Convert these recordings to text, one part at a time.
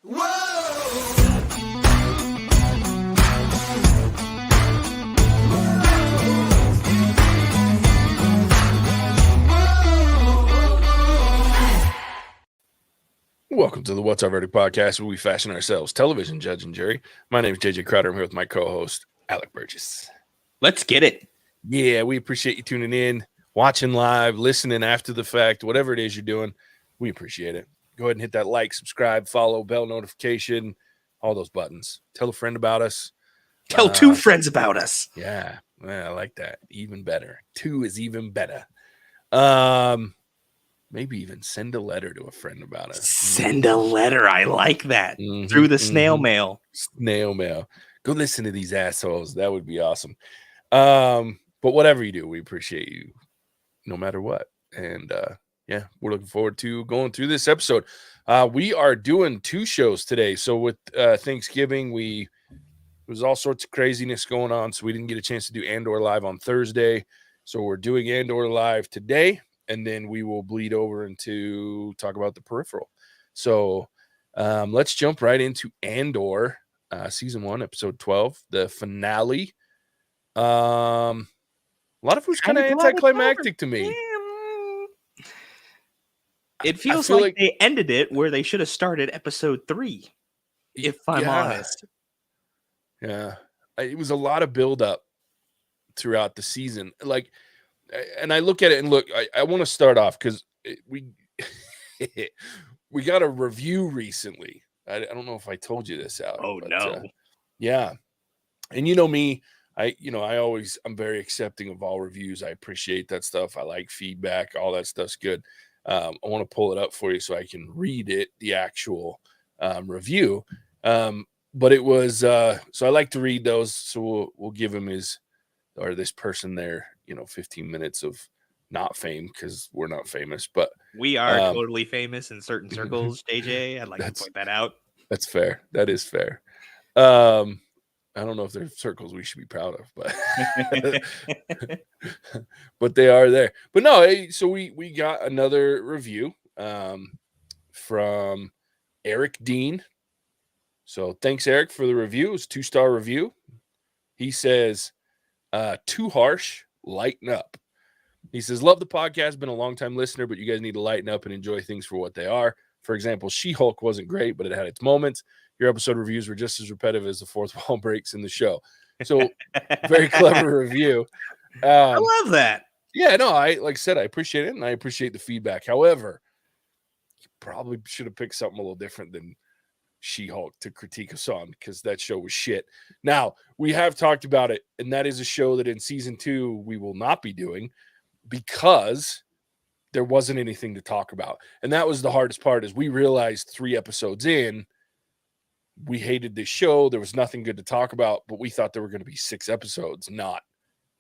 Welcome to the What's Our Verdict podcast, where we fashion ourselves television judge and jury. My name is JJ Crowder. I'm here with my co-host, Alec Burgess. Let's get it. Yeah, we appreciate you tuning in, watching live, listening after the fact, whatever it is you're doing. We appreciate it. Go ahead and hit that like, subscribe, follow, bell notification, all those buttons. Tell a friend about us. Tell two friends about us. Yeah, I like that. Even better. 2 is even better. Maybe even send a letter to a friend about it. Send a letter. I like that. Through the snail mail. Snail mail. Go listen to these assholes. That would be awesome. But whatever you do, we appreciate you no matter what. And yeah, we're looking forward to going through this episode. We are doing 2 shows today. So with Thanksgiving, there was all sorts of craziness going on. So we didn't get a chance to do Andor live on Thursday. So we're doing Andor live today. And then we will bleed over into talk about the Peripheral. So let's jump right into Andor, season 1, episode 12, the finale. A lot of it was kind of anticlimactic to me. It feels like they ended it where they should have started episode 3, if I'm honest. Yeah. It was a lot of buildup throughout the season. And I look at it and look, I want to start off because we got a review recently. I don't know if I told you this, Alec. Oh, no. Yeah. And you know me, I'm very accepting of all reviews. I appreciate that stuff. I like feedback. All that stuff's good. I want to pull it up for you so I can read it, the actual review. But it was, so I like to read those. So we'll give him this person there, 15 minutes of not fame because we're not famous, but we are totally famous in certain circles. JJ, I'd like to point that out. That's fair. That is fair. I don't know if there's circles we should be proud of, but but they are there. But no, so we got another review from Eric Dean. So thanks, Eric, for the review. It's a 2-star review. He says, too harsh, lighten up. He says, love the podcast, been a long time listener, but you guys need to lighten up and enjoy things for what they are. For example, She-Hulk wasn't great, but it had its moments. Your episode reviews were just as repetitive as the fourth wall breaks in the show. So very clever review. I love that. Yeah, no, like I said, I appreciate it, and I appreciate the feedback. However, you probably should have picked something a little different than She-Hulk to critique us on, because that show was shit. Now, we have talked about it, and that is a show that in season 2 we will not be doing because there wasn't anything to talk about. And that was the hardest part, is we realized 3 episodes in, we hated this show. There was nothing good to talk about, but we thought there were going to be 6 episodes, not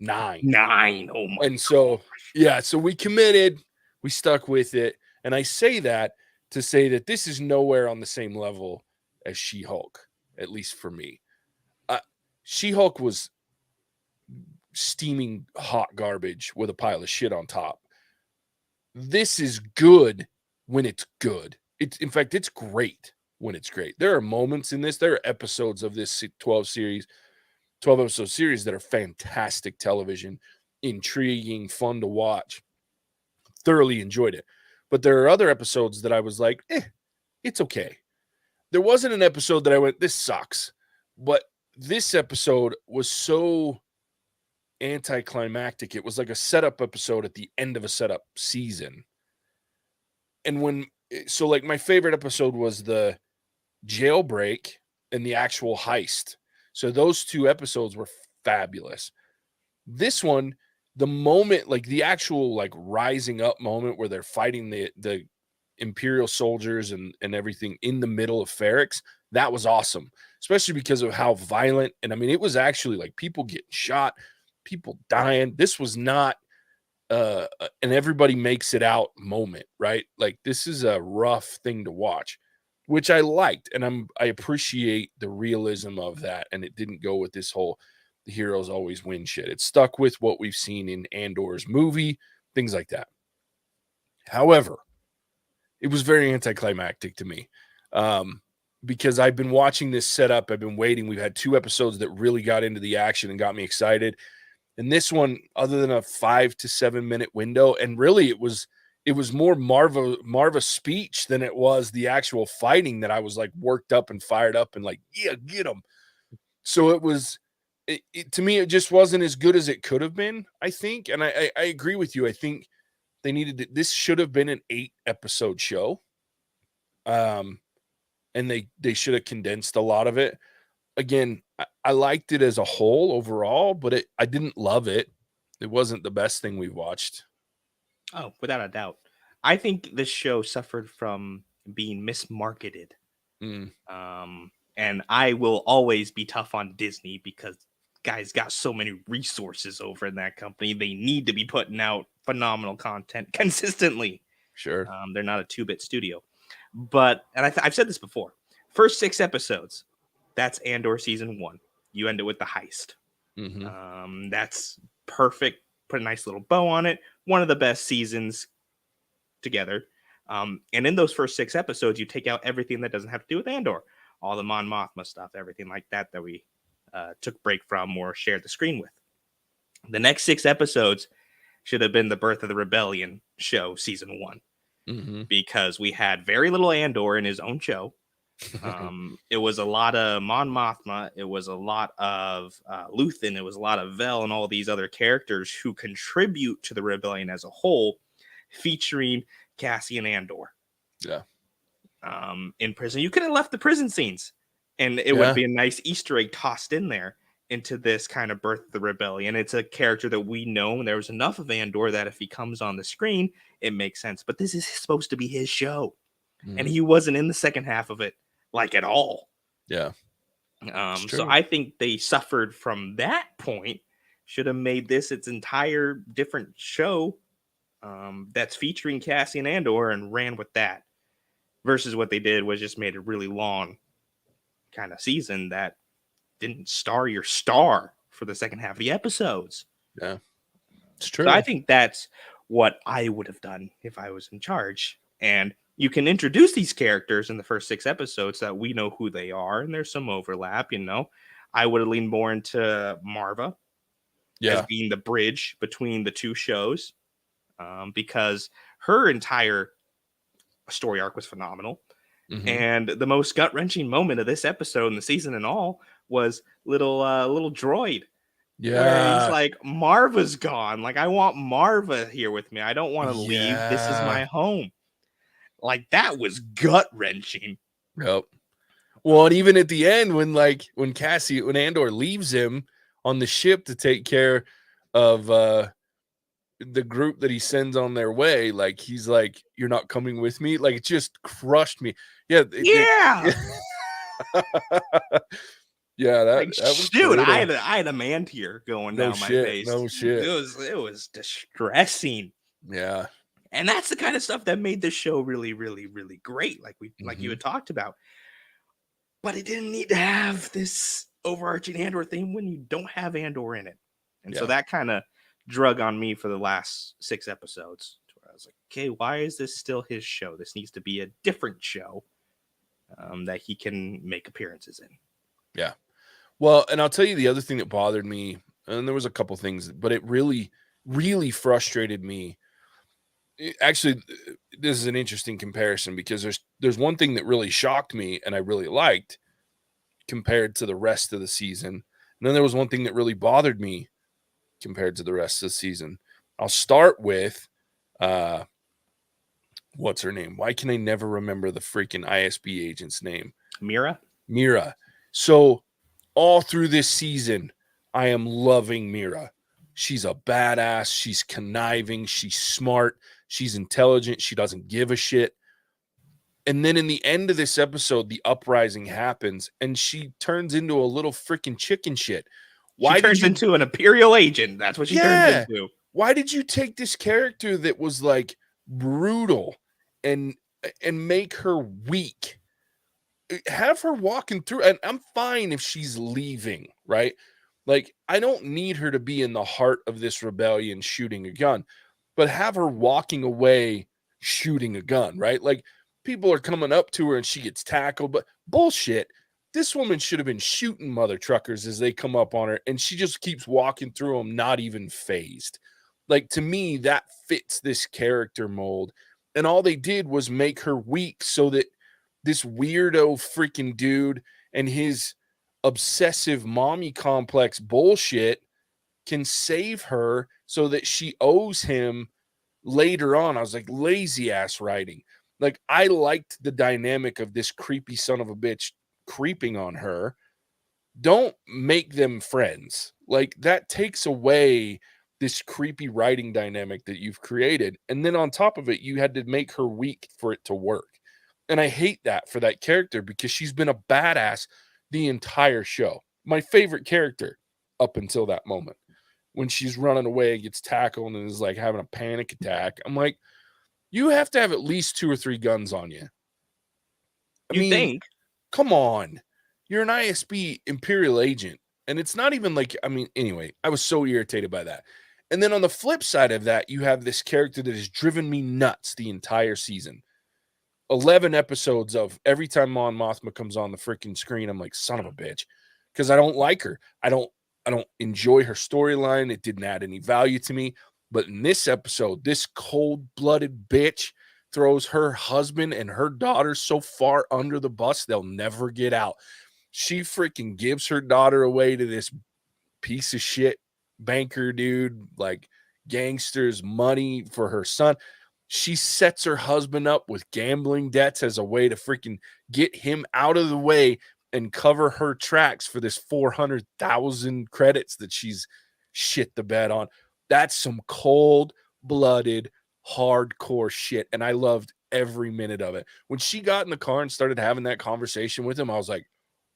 9. 9. Oh my. And so, yeah, so we committed, we stuck with it. And I say that to say that this is nowhere on the same level as She-Hulk, at least for me. She-Hulk was steaming hot garbage with a pile of shit on top. This is good when it's good. In fact, it's great when it's great. There are moments in this, there are episodes of this 12-episode series that are fantastic television, intriguing, fun to watch. Thoroughly enjoyed it. But there are other episodes that I was like, it's okay. There wasn't an episode that I went, this sucks. But this episode was so anticlimactic. It was like a setup episode at the end of a setup season. And my favorite episode was the jailbreak and the actual heist. So those 2 episodes were fabulous. This one, the moment, the actual rising up moment where they're fighting the Imperial soldiers and everything in the middle of Ferrix, that was awesome, especially because of how violent. And I mean, it was actually people getting shot, people dying. This was not an everybody makes it out moment, right? This is a rough thing to watch, which I liked. And I appreciate the realism of that. And it didn't go with this whole the heroes always win shit. It stuck with what we've seen in Andor's movie, things like that. However, it was very anticlimactic to me. because I've been watching this setup. I've been waiting. We've had 2 episodes that really got into the action and got me excited. And this one, other than a 5 to 7 minute window, and really it was more Marva speech than it was the actual fighting that I was like worked up and fired up and like, yeah, get him. So it was, to me, it just wasn't as good as it could have been, I think. And I agree with you. I think they needed this should have been an 8 episode show. And they should have condensed a lot of it. Again, I liked it as a whole overall, but I didn't love it. It wasn't the best thing we've watched. Oh, without a doubt. I think this show suffered from being mismarketed. And I will always be tough on Disney because guys got so many resources over in that company. They need to be putting out phenomenal content consistently. Sure. They're not a 2-bit studio. But, and I've said this before, first 6 episodes, that's Andor season 1. You end it with the heist. That's perfect. Put a nice little bow on it. One of the best seasons together. And in those first 6 episodes, you take out everything that doesn't have to do with Andor. All the Mon Mothma stuff, everything like that we took break from or shared the screen with. The next 6 episodes should have been the Birth of the Rebellion show, season 1. Because we had very little Andor in his own show. It was a lot of Mon Mothma. It was a lot of Luthen. It was a lot of Vel and all these other characters who contribute to the rebellion as a whole, featuring Cassian Andor. Yeah. In prison. You could have left the prison scenes and it would be a nice Easter egg tossed in there into this kind of Birth of the Rebellion. It's a character that we know, and there was enough of Andor that if he comes on the screen, it makes sense. But this is supposed to be his show. And he wasn't in the second half of it, like, at all. Yeah. So I think they suffered from that point. Should have made this its entire different show that's featuring Cassian Andor and ran with that. Versus what they did was just made a really long kind of season that didn't star your star for the second half of the episodes. Yeah, it's true. So I think that's what I would have done if I was in charge. And you can introduce these characters in the first 6 episodes so that we know who they are, and there's some overlap, you know. I would have leaned more into Marva as being the bridge between the 2 shows, because her entire story arc was phenomenal. And the most gut-wrenching moment of this episode and the season and all was little droid. Where he's like, Marva's gone. Like, I want Marva here with me. I don't want to leave. This is my home. Like, that was gut-wrenching. Yep. Well, and even at the end, when Andor leaves him on the ship to take care of the group that he sends on their way, like, he's like, you're not coming with me. Like, it just crushed me. Yeah. Yeah, that was dude. I had a man tear going down my face. No shit. It was distressing. Yeah. And that's the kind of stuff that made this show really, really, really great. Like you had talked about. But it didn't need to have this overarching Andor theme when you don't have Andor in it. And so that kind of drug on me for the last 6 episodes. Where I was like, okay, why is this still his show? This needs to be a different show that he can make appearances in. Yeah. Well, and I'll tell you the other thing that bothered me, and there was a couple things, but it really, really frustrated me. Actually, this is an interesting comparison because there's one thing that really shocked me and I really liked compared to the rest of the season. And then there was one thing that really bothered me compared to the rest of the season. I'll start with what's her name? Why can I never remember the freaking ISB agent's name? Mira. So all through this season, I am loving Mira. She's a badass. She's conniving. She's smart. She's intelligent. She doesn't give a shit. And then in the end of this episode, the uprising happens and she turns into a little freaking chicken shit. She turns into an Imperial agent. That's what she turns into. Why did you take this character that was like brutal and make her weak? Have her walking through, and I'm fine if she's leaving, right? Like, I don't need her to be in the heart of this rebellion shooting a gun, but have her walking away shooting a gun, right? Like, people are coming up to her and she gets tackled, but bullshit. This woman should have been shooting mother truckers as they come up on her, and she just keeps walking through them, not even phased. Like, to me, that fits this character mold. And all they did was make her weak so that this weirdo freaking dude and his obsessive mommy complex bullshit can save her so that she owes him later on. I was like, lazy ass writing. Like, I liked the dynamic of this creepy son of a bitch creeping on her. Don't make them friends. Like, that takes away this creepy writing dynamic that you've created. And then on top of it, you had to make her weak for it to work. And I hate that for that character because she's been a badass the entire show. My favorite character up until that moment. When she's running away and gets tackled and is like having a panic attack. I'm like, you have to have at least 2 or 3 guns on you. I mean, think? come on. You're an ISB Imperial agent. And it's not even like, I mean, anyway, I was so irritated by that. And then on the flip side of that, you have this character that has driven me nuts the entire season. 11 episodes of every time Mon Mothma comes on the freaking screen, I'm like, son of a bitch. Because I don't like her. I don't enjoy her storyline. It didn't add any value to me. But in this episode, this cold-blooded bitch throws her husband and her daughter so far under the bus, they'll never get out. She freaking gives her daughter away to this piece of shit banker dude, like gangsters money for her son. She sets her husband up with gambling debts as a way to freaking get him out of the way and cover her tracks for this 400,000 credits that she's shit the bed on. That's some cold-blooded, hardcore shit, and I loved every minute of it. When she got in the car and started having that conversation with him, I was like,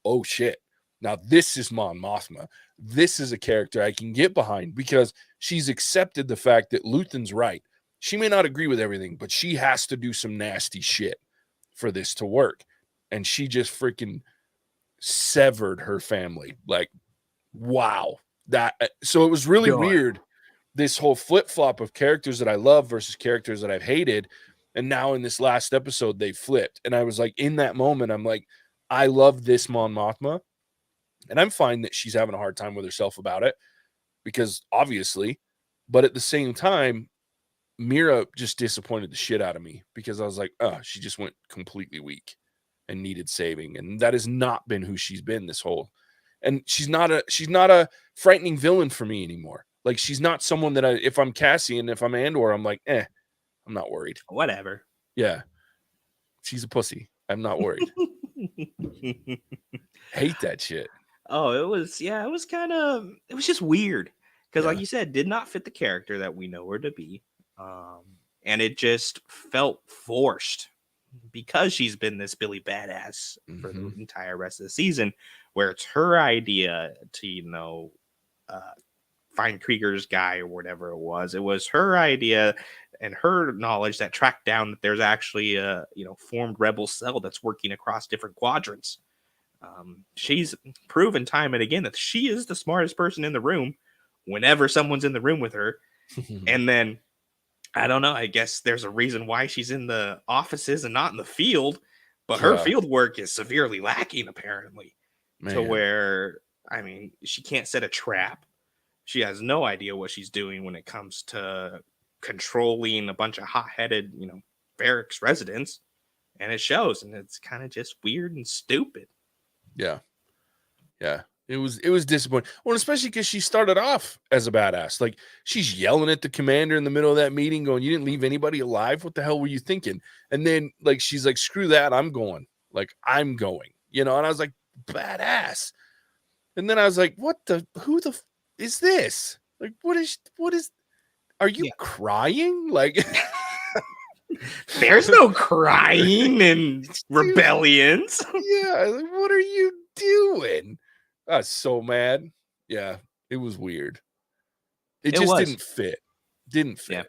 oh shit. Now this is Mon Mothma. This is a character I can get behind because she's accepted the fact that Luthen's right. She may not agree with everything, but she has to do some nasty shit for this to work. And she just freaking severed her family. Like, wow. So it was really weird, this whole flip-flop of characters that I love versus characters that I've hated. And now in this last episode, they flipped. And I was like, in that moment, I'm like, I love this Mon Mothma. And I'm fine that she's having a hard time with herself about it because obviously, but at the same time, Mira just disappointed the shit out of me because I was like, oh, she just went completely weak and needed saving. And that has not been who she's been this whole. And she's not a frightening villain for me anymore. Like, she's not someone that if I'm Cassian, if I'm Andor, I'm like, I'm not worried. Whatever. Yeah. She's a pussy. I'm not worried. Hate that shit. Oh, it was just weird. Because like you said, did not fit the character that we know her to be. And it just felt forced because she's been this Billy badass for the entire rest of the season, where it's her idea to, find Krieger's guy or whatever it was. It was her idea and her knowledge that tracked down that there's actually a, formed rebel cell that's working across different quadrants. She's proven time and again that she is the smartest person in the room whenever someone's in the room with her. And then, I don't know, I guess there's a reason why she's in the offices and not in the field, but her field work is severely lacking, apparently. To where, I mean, she can't set a trap. She has no idea what she's doing when it comes to controlling a bunch of hot-headed, barracks residents. And it shows, and it's kind of just weird and stupid. Yeah. It was disappointing. Well, especially because she started off as a badass. Like, she's yelling at the commander in the middle of that meeting going, you didn't leave anybody alive? What the hell were you thinking? And then, like, she's like, screw that, I'm going. Like, I'm going. And I was like, badass. And then I was like, who is this? Like, what is, are you crying? Like, there's no crying in rebellions. Yeah, like, what are you doing? I was so mad. Yeah, it was weird. It just didn't fit. Yeah.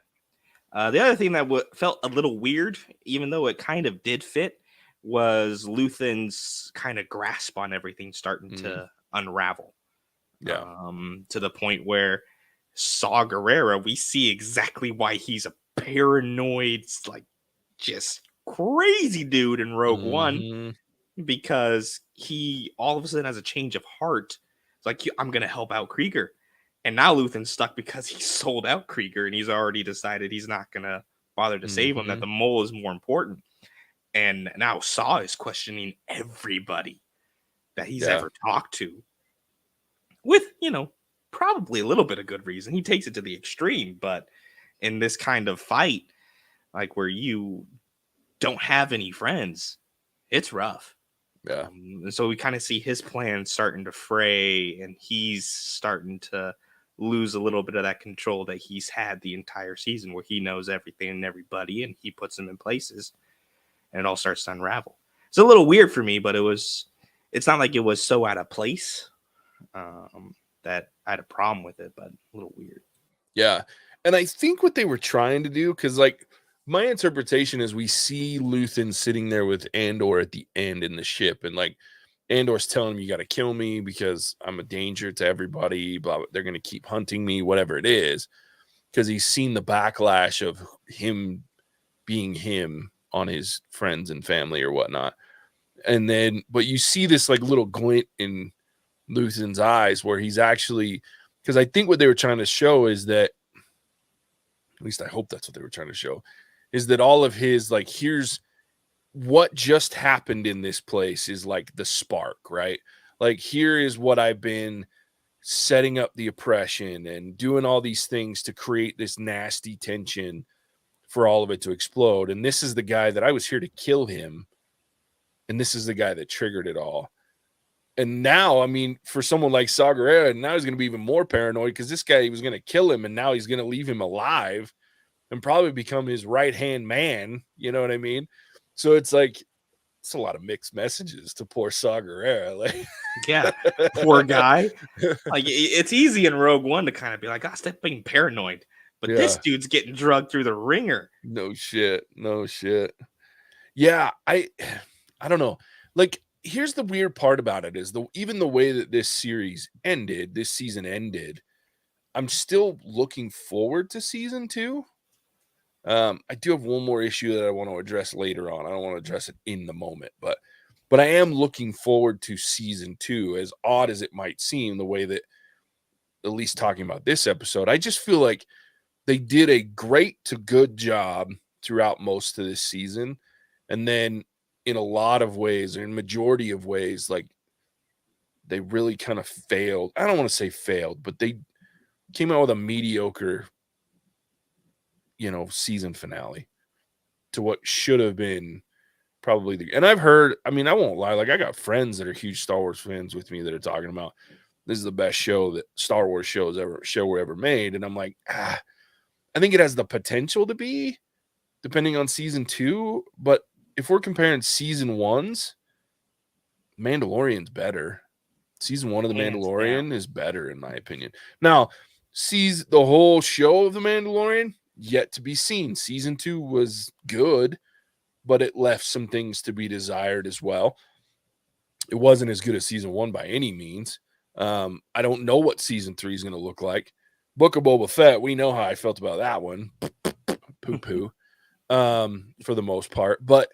The other thing that felt a little weird, even though it kind of did fit, was Luthen's kind of grasp on everything starting to unravel. Yeah. To the point where Saw Gerrera, we see exactly why he's a paranoid, like, just crazy dude in Rogue One Mhm. because he all of a sudden has a change of heart. It's like, I'm going to help out Krieger. And now Luthen's stuck because he sold out Krieger and he's already decided he's not going to bother to save him, that Mhm. the mole is more important. And now Saw is questioning everybody that he's Yeah. ever talked to with, probably a little bit of good reason. He takes it to the extreme, but in this kind of fight, like where you don't have any friends, it's rough. Yeah. And so we kind of see his plan starting to fray, and he's starting to lose a little bit of that control that he's had the entire season, where he knows everything and everybody, and he puts them in places, and it all starts to unravel. It's a little weird for me, but it's not like it was so out of place that I had a problem with it, but a little weird. Yeah. And I think what they were trying to do, because like my interpretation is we see Luthen sitting there with Andor at the end in the ship, and like Andor's telling him, you got to kill me because I'm a danger to everybody, blah, blah. They're going to keep hunting me, whatever it is, because he's seen the backlash of him being him on his friends and family or whatnot. And then, but you see this like little glint in Luthen's eyes where he's actually, because I think what they were trying to show is that, at least I hope that's what they were trying to show, is that all of his, like, here's what just happened in this place is like the spark, right? Like, here is what I've been setting up the oppression and doing all these things to create this nasty tension for all of it to explode. And this is the guy that I was here to kill him. And this is the guy that triggered it all. And now, I mean, for someone like Saw Gerrera, now he's going to be even more paranoid because this guy, he was going to kill him, and now he's going to leave him alive and probably become his right-hand man. You know what I mean? So it's like, it's a lot of mixed messages to poor Saw Gerrera. Like, Yeah, poor guy. Like, it's easy in Rogue One to kind of be like, stop being paranoid. But this yeah, dude's getting drugged through the ringer. no shit. Yeah, I don't know. Like, here's the weird part about it is even the way that this season ended, I'm still looking forward to season 2. I do have one more issue that I want to address later on. I don't want to address it in the moment, but I am looking forward to season 2, as odd as it might seem, the way that, at least talking about this episode, I just feel like they did a great to good job throughout most of this season. And then in a lot of ways, or in majority of ways, like they really kind of failed. I don't want to say failed, but they came out with a mediocre, season finale to what should have been probably and I've heard, I mean, I won't lie, like I got friends that are huge Star Wars fans with me that are talking about this is the best show that Star Wars show were ever made. And I'm like, I think it has the potential to be, depending on season 2. But if we're comparing season 1's, Mandalorian's better. Season 1 of The Hands down. Mandalorian is better, in my opinion. Now, sees the whole show of The Mandalorian, yet to be seen. Season 2 was good, but it left some things to be desired as well. It wasn't as good as season 1 by any means. I don't know what season 3 is going to look like. Book of Boba Fett, we know how I felt about that one. Poo-poo. For the most part. But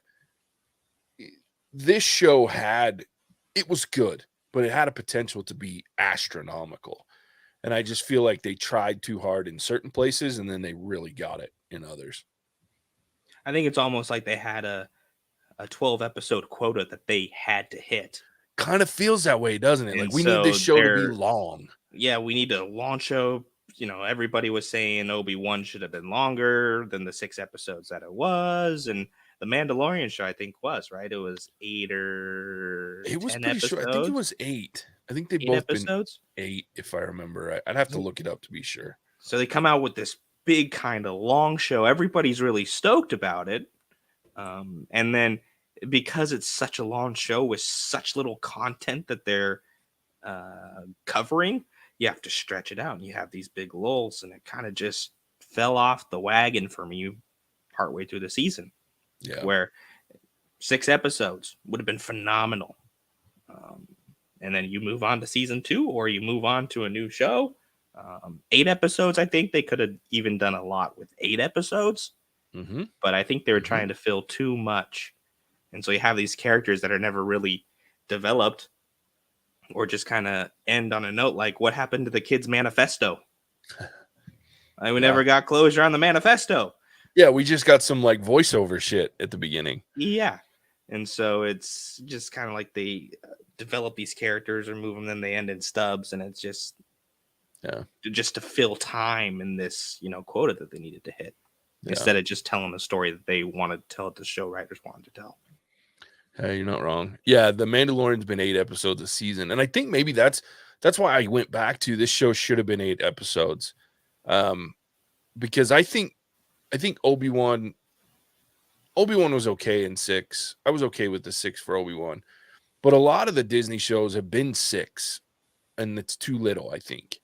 this show it was good, but it had a potential to be astronomical. And I just feel like they tried too hard in certain places, and then they really got it in others. I think it's almost like they had a 12 episode quota that they had to hit. Kind of feels that way, doesn't it? And Like, we need this so show to be long. Yeah, we need a long show. Everybody was saying Obi-Wan should have been longer than the 6 episodes that it was. And the Mandalorian show, I think, was, right? It was 8 or It was 10 pretty short. I think it episodes. was 8. I think they've 8 both been episodes. 8, if I remember right. I'd have to look it up to be sure. So they come out with this big kind of long show. Everybody's really stoked about it. And then because it's such a long show with such little content that they're covering, you have to stretch it out, and you have these big lulls, and it kind of just fell off the wagon for me partway through the season. Yeah. Where 6 episodes would have been phenomenal. And then you move on to season 2, or you move on to a new show. 8 episodes, I think they could have even done a lot with 8 episodes. But I think they were trying to fill too much. And so you have these characters that are never really developed or just kind of end on a note like what happened to the kid's manifesto? We never got closure on the manifesto. Yeah, we just got some like voiceover shit at the beginning. Yeah. And so it's just kind of like they develop these characters or move them, then they end in stubs, and it's just to fill time in this, quota that they needed to hit instead of just telling the story that they wanted to tell, the show writers wanted to tell. Hey, you're not wrong. Yeah, The Mandalorian's been 8 episodes a season, and I think maybe that's why I went back to this show should have been 8 episodes, because I think Obi-Wan was okay in 6. I was okay with the 6 for Obi-Wan, but a lot of the Disney shows have been 6, and it's too little. I think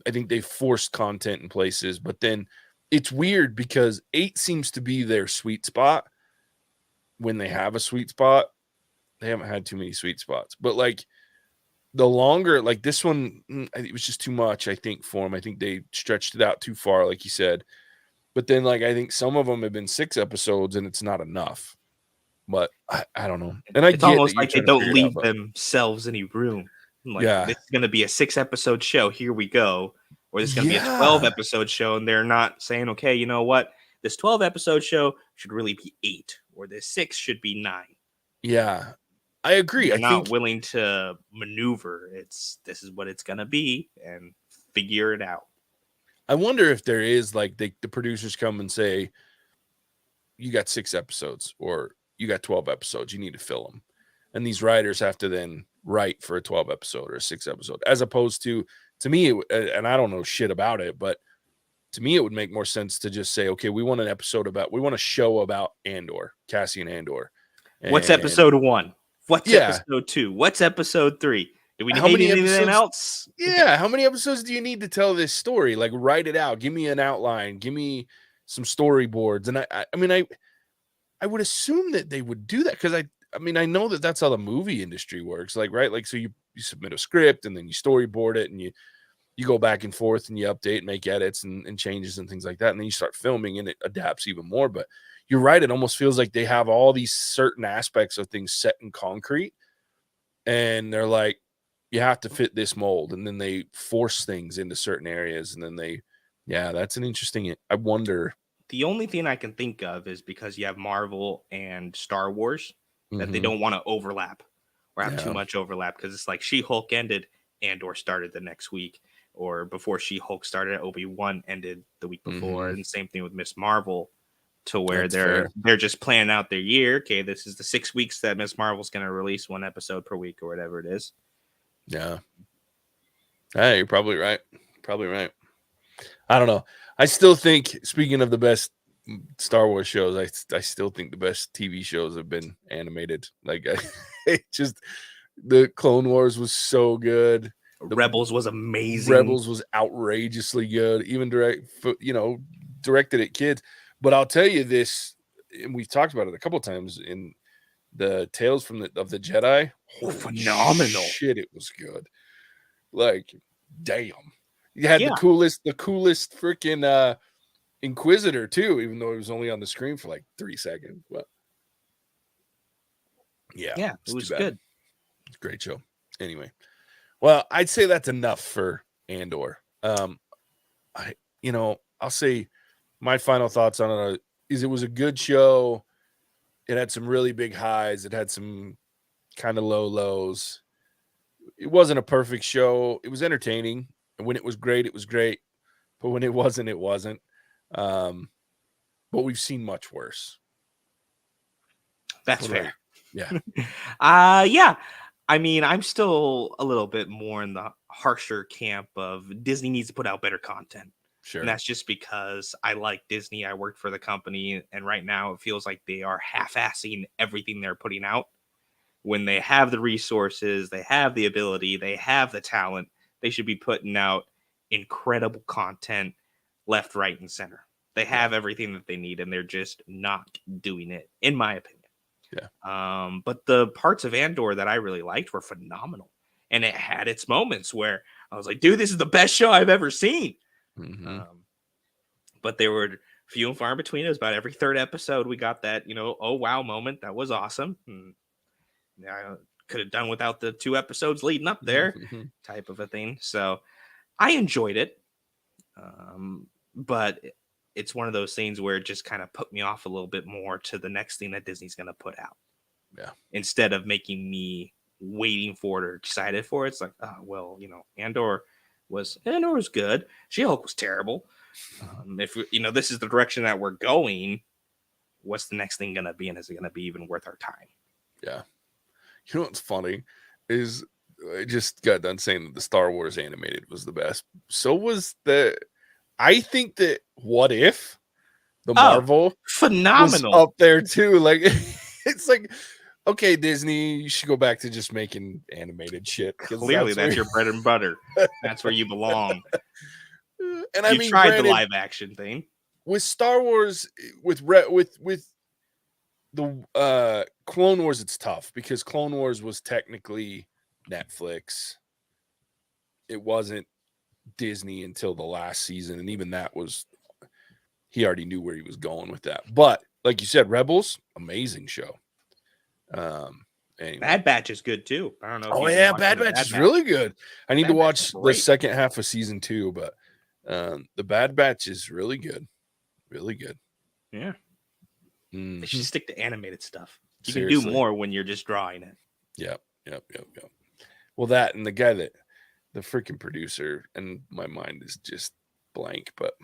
they forced content in places, but then it's weird because 8 seems to be their sweet spot. When they have a sweet spot, they haven't had too many sweet spots, but like the longer, like this one, it was just too much, I think, for them. I think they stretched it out too far, like you said. But then, like, I think some of them have been 6 episodes and it's not enough. But I don't know. And it's almost like they don't leave themselves any room. Like, this is going to be a 6-episode show. Here we go. Or this is going to be a 12-episode show. And they're not saying, okay, you know what? This 12-episode show should really be 8. Or this 6 should be 9. Yeah, I agree. They're not willing to maneuver. This is what it's going to be and figure it out. I wonder if there is like the producers come and say, you got 6 episodes or you got 12 episodes, you need to fill them. And these writers have to then write for a 12 episode or a 6 episode, as opposed to me, and I don't know shit about it, but to me, it would make more sense to just say, okay, we want a show about Andor, Cassian Andor. What's episode 1? What's episode 2? What's episode 3? Do we need anything else? Yeah. How many episodes do you need to tell this story? Like, write it out. Give me an outline. Give me some storyboards. And I would assume that they would do that because I know that that's how the movie industry works. Like, right? Like, so you submit a script and then you storyboard it and you go back and forth and you update, make edits and changes and things like that. And then you start filming and it adapts even more. But you're right. It almost feels like they have all these certain aspects of things set in concrete. And they're like, you have to fit this mold. And then they force things into certain areas. And then that's an interesting, I wonder. The only thing I can think of is because you have Marvel and Star Wars that they don't want to overlap or have too much overlap. Because it's like She-Hulk ended, Andor started the next week. Or before She-Hulk started, Obi-Wan ended the week before. And same thing with Miss Marvel, to where they're just planning out their year. Okay, this is the 6 weeks that Miss Marvel's going to release 1 episode per week or whatever it is. Yeah. Hey, you're probably right. I don't know. I still think, speaking of the best Star Wars shows, I still think the best TV shows have been animated. Like, the Clone Wars was so good. Rebels was amazing. Rebels was outrageously good, even directed at kids. But I'll tell you this, and we've talked about it a couple of times in the Tales of the Jedi. Phenomenal shit! It was good. Like, damn, you had the coolest freaking Inquisitor too, even though it was only on the screen for like 3 seconds. But it was good. It's a great show. Anyway. Well, I'd say that's enough for Andor. I'll say my final thoughts on it is it was a good show. It had some really big highs. It had some kind of low lows. It wasn't a perfect show. It was entertaining. And when it was great, it was great. But when it wasn't, it wasn't. But we've seen much worse. That's fair. Yeah. Yeah. I mean, I'm still a little bit more in the harsher camp of Disney needs to put out better content. Sure. And that's just because I like Disney. I worked for the company. And right now it feels like they are half-assing everything they're putting out. When they have the resources, they have the ability, they have the talent, they should be putting out incredible content left, right, and center. They have everything that they need, and they're just not doing it, in my opinion. Yeah. But the parts of Andor that I really liked were phenomenal. And it had its moments where I was like, dude, this is the best show I've ever seen. But there were few and far between. It was about every third episode we got that, oh wow moment. That was awesome. I could have done without the 2 episodes leading up there, type of a thing. So I enjoyed it, but it's one of those things where it just kind of put me off a little bit more to the next thing that Disney's going to put out. Yeah. Instead of making me waiting for it or excited for it, it's like, oh well, Andor was good. She-Hulk was terrible. If this is the direction that we're going, what's the next thing going to be, and is it going to be even worth our time? Yeah. You know what's funny is I just got done saying that the Star Wars animated was the best. So was I think that What If, the Marvel, phenomenal, was up there too. Like, it's like, okay, Disney, you should go back to just making animated shit. Clearly, that's your bread and butter. That's where you belong. And you tried the live action thing with Star Wars, with the Clone Wars. It's tough because Clone Wars was technically Netflix. It wasn't Disney until the last season, and even that was, he already knew where he was going with that. But like you said, Rebels, amazing show. Anyway. Bad Batch is good too. I don't know. Oh yeah, Bad Batch is really good. I need to watch the second half of season 2, but the Bad Batch is really good. Really good. Yeah. They should stick to animated stuff. You Seriously. can do more when you're just drawing it. Yep. Well, that and the guy the freaking producer, and my mind is just blank, but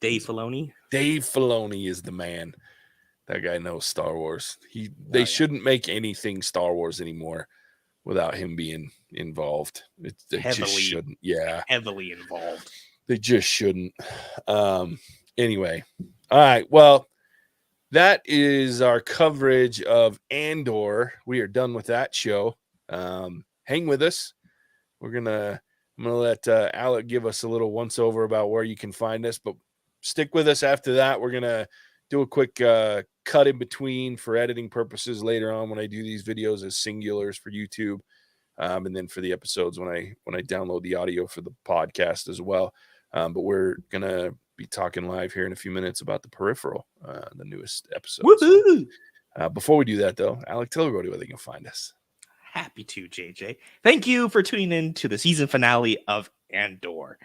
Dave Filoni. Dave Filoni is the man. That guy knows Star Wars. They shouldn't make anything Star Wars anymore without him being involved. They just shouldn't. Yeah. Heavily involved. They just shouldn't. Anyway. All right. Well, that is our coverage of Andor. We are done with that show. Hang with us. I'm gonna let Alec give us a little once over about where you can find us, but stick with us after that. We're gonna do a quick cut in between for editing purposes later on when I do these videos as singulars for YouTube, and then for the episodes when I download the audio for the podcast as well. But we're gonna be talking live here in a few minutes about the Peripheral, the newest episode. Woohoo! So, before we do that, though, Alec, tell everybody where they can find us. Happy to, JJ. Thank you for tuning in to the season finale of Andor.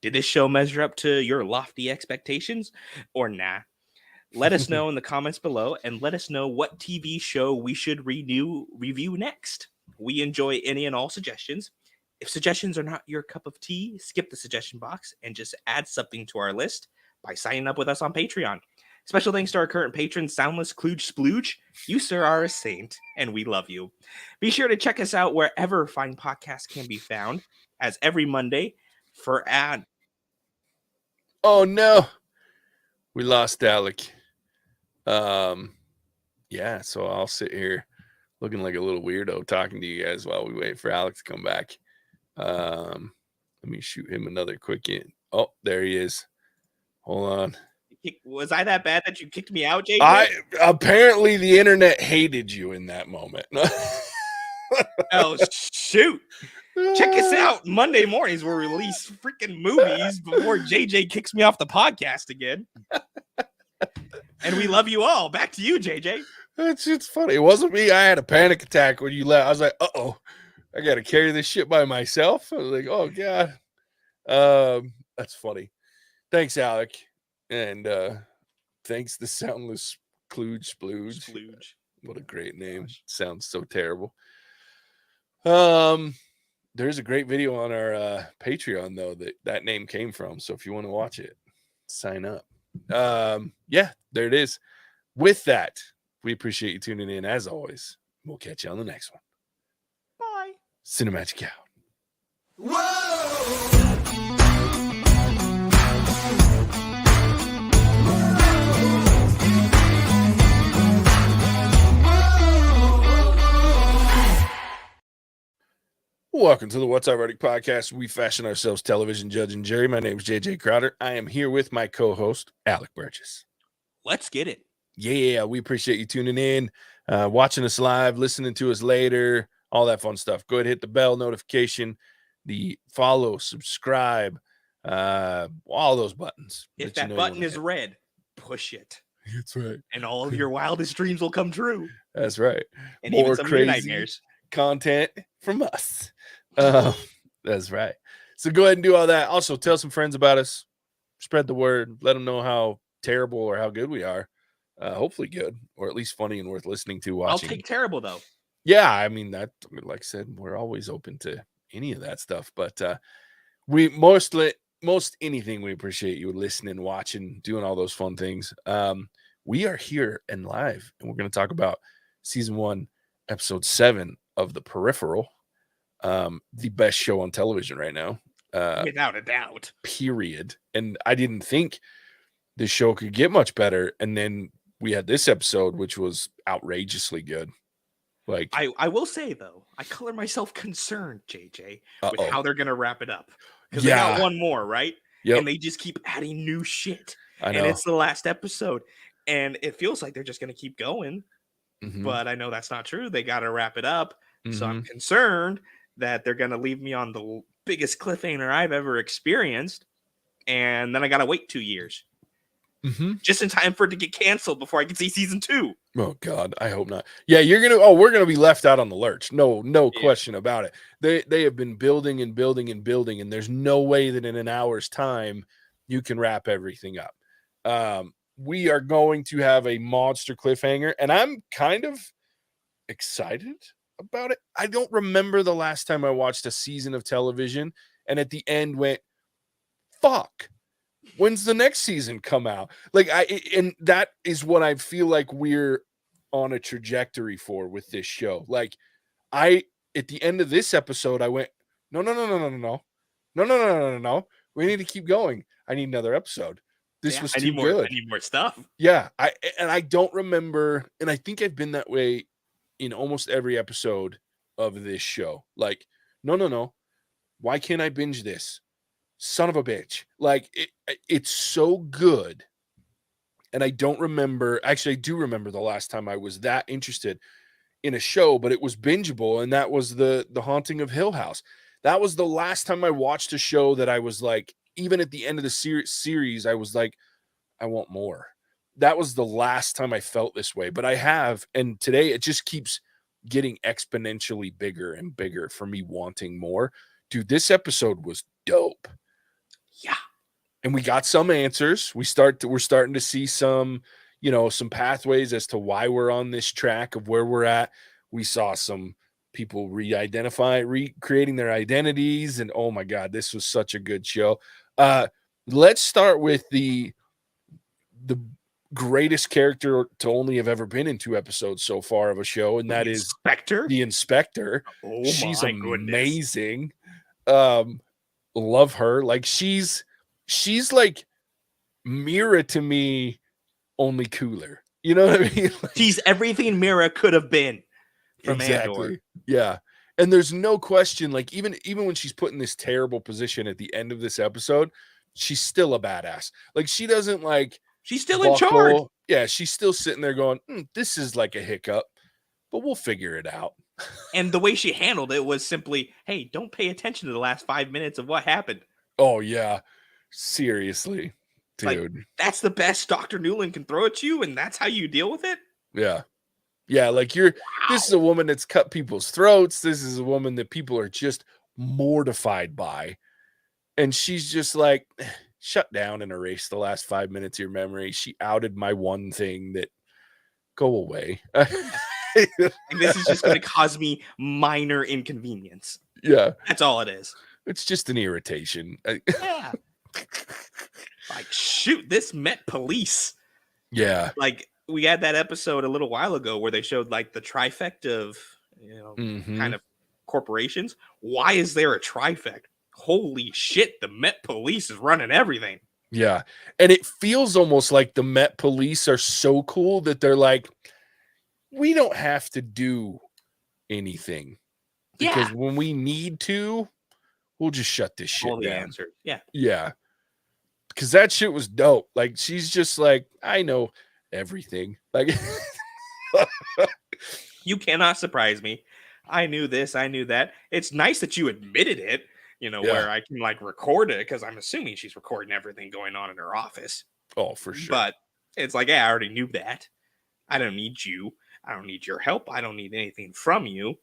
Did this show measure up to your lofty expectations or nah? Let us know in the comments below, and let us know what TV show we should review next. We enjoy any and all suggestions. If suggestions are not your cup of tea, skip the suggestion box and just add something to our list by signing up with us on Patreon. Special thanks to our current patron, Soundless Klooge Splooge. You, sir, are a saint, and we love you. Be sure to check us out wherever fine podcasts can be found, as every Monday for ad. Oh, no. We lost Alec. Yeah, so I'll sit here looking like a little weirdo talking to you guys while we wait for Alec to come back. Let me shoot him another quick in. Oh, there he is. Hold on. Was I that bad that you kicked me out, JJ? Apparently the internet hated you in that moment. Oh, shoot. Check us out. Monday mornings we'll release freaking movies before JJ kicks me off the podcast again. And we love you all. Back to you, JJ. It's funny. It wasn't me. I had a panic attack when you left. I was like, uh-oh, I got to carry this shit by myself. I was like, oh, God. That's funny. Thanks, Alec. And thanks to Soundless Klooge Splooge. What a great name. Gosh. Sounds so terrible. There's a great video on our Patreon, though, that name came from. So if you want to watch it, sign up. Yeah, there it is. With that, we appreciate you tuning in as always. We'll catch you on the next one. Bye. Cinemagic out. Whoa! Welcome to the What's Ironic podcast. We fashion ourselves television judge and jury. My name is JJ Crowder. I am here with my co-host, Alec Burgess. Let's get it. Yeah, we appreciate you tuning in, watching us live, listening to us later, all that fun stuff. Go ahead, hit the bell notification, the follow, subscribe, all those buttons. If that button is red, push it. That's right. And all of your wildest dreams will come true. That's right. And even More some of your crazy nightmares. content from us. That's right. So go ahead and do all that. Also, tell some friends about us. Spread the word. Let them know how terrible or how good we are. Hopefully good, or at least funny and worth listening to, watching. I'll take terrible, though. Yeah, I mean, like I said, we're always open to any of that stuff. But we most anything, we appreciate you listening, watching, doing all those fun things. We are here and live, and we're going to talk about season 1, episode 7 of The Peripheral, the best show on television right now. Without a doubt. Period. And I didn't think this show could get much better. And then we had this episode, which was outrageously good. Like, I will say, though, I color myself concerned, JJ, with how they're going to wrap it up. Because they got one more, right? Yep. And they just keep adding new shit. I know. And it's the last episode. And it feels like they're just going to keep going. Mm-hmm. But I know that's not true. They got to wrap it up. Mm-hmm. So I'm concerned that they're going to leave me on the biggest cliffhanger I've ever experienced. And then I got to wait 2 years. Mm-hmm. Just in time for it to get canceled before I can see season 2. Oh God, I hope not. Yeah, we're gonna be left out on the lurch. No question about it. They have been building and building and building, and there's no way that in an hour's time you can wrap everything up. We are going to have a monster cliffhanger, and I'm kind of excited about it. I don't remember the last time I watched a season of television and at the end went, fuck. When's the next season come out? And that is what I feel like we're on a trajectory for with this show. Like, at the end of this episode, I went, no. We need to keep going. I need another episode. This was too good. I need more stuff. Yeah. I don't remember, and I think I've been that way in almost every episode of this show. Like, no. Why can't I binge this? Son of a bitch. Like, it's so good. And I don't remember, actually, I do remember the last time I was that interested in a show, but it was bingeable, and that was the Haunting of Hill House. That was the last time I watched a show that I was like, even at the end of the series, I was like, I want more. That was the last time I felt this way, but I have, and today it just keeps getting exponentially bigger and bigger for me wanting more. Dude, this episode was dope. Yeah. And we got some answers. We're starting to see some pathways as to why we're on this track of where we're at. We saw some people recreating their identities, and oh my God, this was such a good show. Let's start with the greatest character to only have ever been in 2 episodes so far of a show, and that is the Inspector. Oh, she's my amazing. Love her. Like, she's like Mira to me, only cooler. You know what I mean? She's everything Mira could have been from exactly. Andor. Yeah. And there's no question, like, even when she's put in this terrible position at the end of this episode, she's still a badass. Like, she doesn't she's still in charge. Yeah, she's still sitting there going, this is like a hiccup, but we'll figure it out. And the way she handled it was simply, hey, don't pay attention to the last 5 minutes of what happened. Oh, yeah. Seriously, dude. Like, that's the best Dr. Newland can throw at you, and that's how you deal with it? Yeah. Yeah, like this is a woman that's cut people's throats. This is a woman that people are just mortified by. And she's just like, shut down and erase the last 5 minutes of your memory. She outed my one thing that go away. This is just going to cause me minor inconvenience. Yeah. That's all it is. It's just an irritation. Yeah. Like, shoot, this Met Police. Yeah. Like, we had that episode a little while ago where they showed like the trifecta of, kind of corporations. Why is there a trifecta? Holy shit, the Met Police is running everything. Yeah. And it feels almost like the Met Police are so cool that they're like, we don't have to do anything. Because when we need to, we'll just shut this shit All the down. answers. Yeah. Yeah. Because that shit was dope. Like, she's just like, I know everything. Like, you cannot surprise me. I knew this. I knew that. It's nice that you admitted it, where I can like record it, because I'm assuming she's recording everything going on in her office. Oh, for sure. But It's like, yeah, I already knew that. I don't need you. I don't need your help. I don't need anything from you.